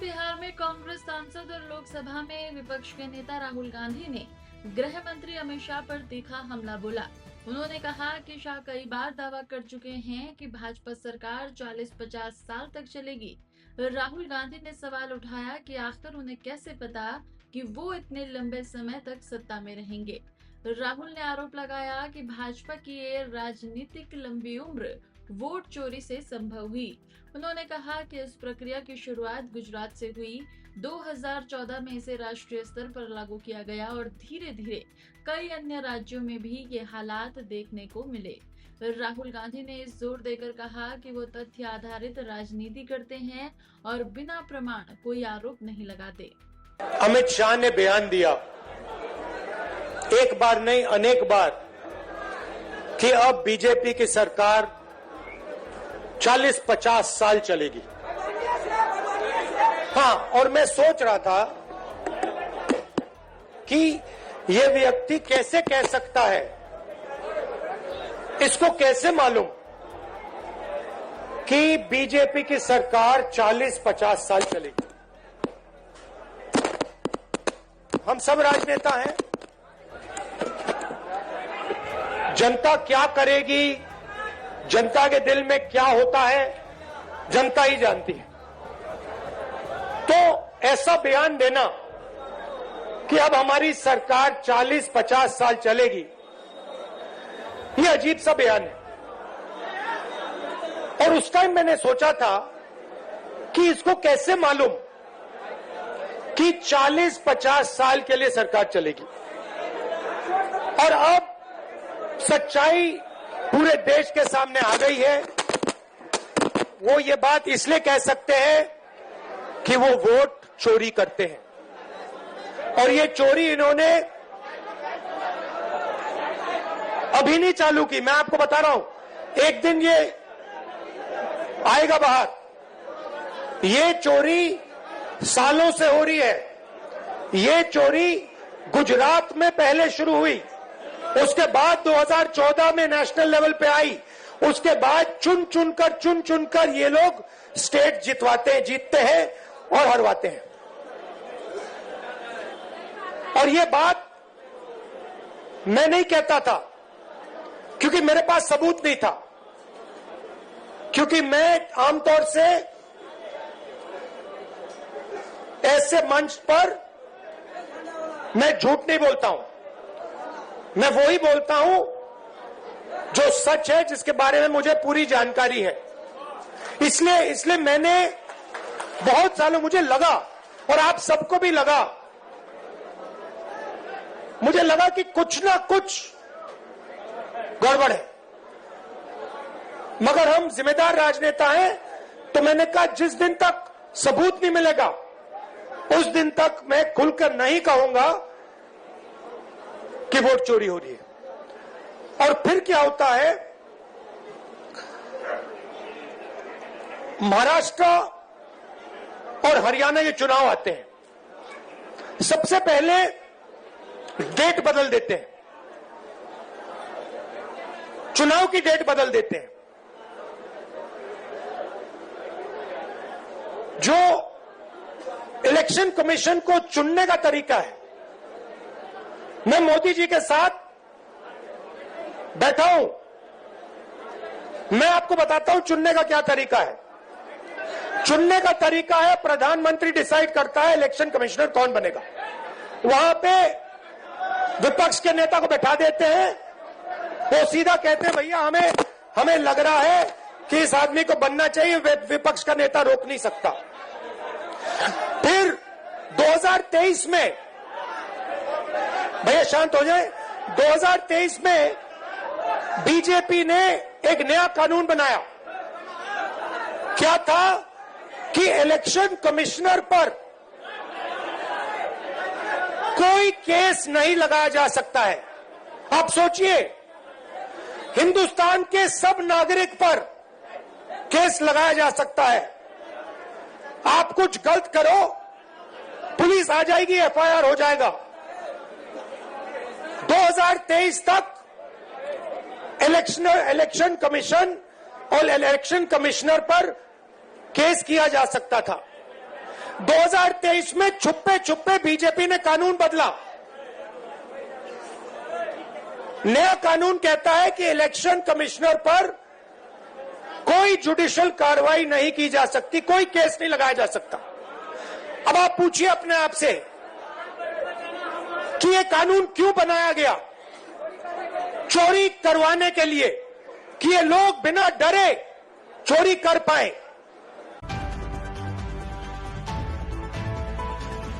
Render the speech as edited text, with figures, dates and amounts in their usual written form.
बिहार में कांग्रेस सांसद और लोकसभा में विपक्ष के नेता राहुल गांधी ने गृह मंत्री अमित शाह पर तीखा हमला बोला। उन्होंने कहा कि शाह कई बार दावा कर चुके हैं कि भाजपा सरकार 40-50 साल तक चलेगी। राहुल गांधी ने सवाल उठाया कि आखिर उन्हें कैसे पता कि वो इतने लंबे समय तक सत्ता में रहेंगे। राहुल ने आरोप लगाया कि भाजपा की ये राजनीतिक लंबी उम्र वोट चोरी से संभव हुई। उन्होंने कहा कि इस प्रक्रिया की शुरुआत गुजरात से हुई। 2014 में इसे राष्ट्रीय स्तर पर लागू किया गया और धीरे धीरे कई अन्य राज्यों में भी ये हालात देखने को मिले। राहुल गांधी ने इस जोर देकर कहा कि वो तथ्य आधारित राजनीति करते हैं और बिना प्रमाण कोई आरोप नहीं लगाते। अमित शाह ने बयान दिया, एक बार नहीं अनेक बार, कि अब बीजेपी की सरकार 40-50 साल चलेगी। हाँ, और मैं सोच रहा था कि यह व्यक्ति कैसे कह सकता है, इसको कैसे मालूम कि बीजेपी की सरकार 40-50 साल चलेगी। हम सब राजनेता हैं, जनता क्या करेगी, जनता के दिल में क्या होता है, जनता ही जानती है। तो ऐसा बयान देना कि अब हमारी सरकार 40-50 साल चलेगी, ये अजीब सा बयान है। और उस टाइम मैंने सोचा था कि इसको कैसे मालूम कि 40-50 साल के लिए सरकार चलेगी। और अब सच्चाई पूरे देश के सामने आ गई है। वो ये बात इसलिए कह सकते हैं कि वो वोट चोरी करते हैं, और ये चोरी इन्होंने अभी नहीं चालू की। मैं आपको बता रहा हूं, एक दिन ये आएगा बाहर। ये चोरी सालों से हो रही है। ये चोरी गुजरात में पहले शुरू हुई, उसके बाद 2014 में नेशनल लेवल पे आई, उसके बाद चुन चुनकर ये लोग स्टेट जीतते हैं और हरवाते हैं। और ये बात मैं नहीं कहता था क्योंकि मेरे पास सबूत नहीं था, क्योंकि मैं आमतौर से ऐसे मंच पर मैं झूठ नहीं बोलता हूं। मैं वही बोलता हूं जो सच है, जिसके बारे में मुझे पूरी जानकारी है। इसलिए मैंने बहुत सालों, मुझे लगा, और आप सबको भी लगा, मुझे लगा कि कुछ ना कुछ गड़बड़ है। मगर हम जिम्मेदार राजनेता हैं, तो मैंने कहा जिस दिन तक सबूत नहीं मिलेगा उस दिन तक मैं खुलकर नहीं कहूंगा कि वोट चोरी हो रही है। और फिर क्या होता है, महाराष्ट्र और हरियाणा ये चुनाव आते हैं, सबसे पहले डेट बदल देते हैं, चुनाव की डेट बदल देते हैं। जो इलेक्शन कमीशन को चुनने का तरीका है, मैं मोदी जी के साथ बैठा हूं, मैं आपको बताता हूं चुनने का क्या तरीका है। चुनने का तरीका है, प्रधानमंत्री डिसाइड करता है इलेक्शन कमिश्नर कौन बनेगा। वहां पे विपक्ष के नेता को बैठा देते हैं, वो सीधा कहते हैं भैया हमें लग रहा है कि इस आदमी को बनना चाहिए, विपक्ष का नेता रोक नहीं सकता। फिर 2023 में, भैया शांत हो जाए, 2023 में बीजेपी ने एक नया कानून बनाया। क्या था कि इलेक्शन कमिश्नर पर कोई केस नहीं लगाया जा सकता है। आप सोचिए, हिंदुस्तान के सब नागरिक पर केस लगाया जा सकता है। आप कुछ गलत करो, पुलिस आ जाएगी, एफआईआर हो जाएगा। 2023 तक इलेक्शन कमीशन और इलेक्शन कमिश्नर पर केस किया जा सकता था। 2023 में छुपे छुपे बीजेपी ने कानून बदला। नया कानून कहता है कि इलेक्शन कमिश्नर पर कोई जुडिशियल कार्रवाई नहीं की जा सकती, कोई केस नहीं लगाया जा सकता। अब आप पूछिए अपने आप से कि ये कानून क्यों बनाया गया? चोरी करवाने के लिए कि ये लोग बिना डरे चोरी कर पाए।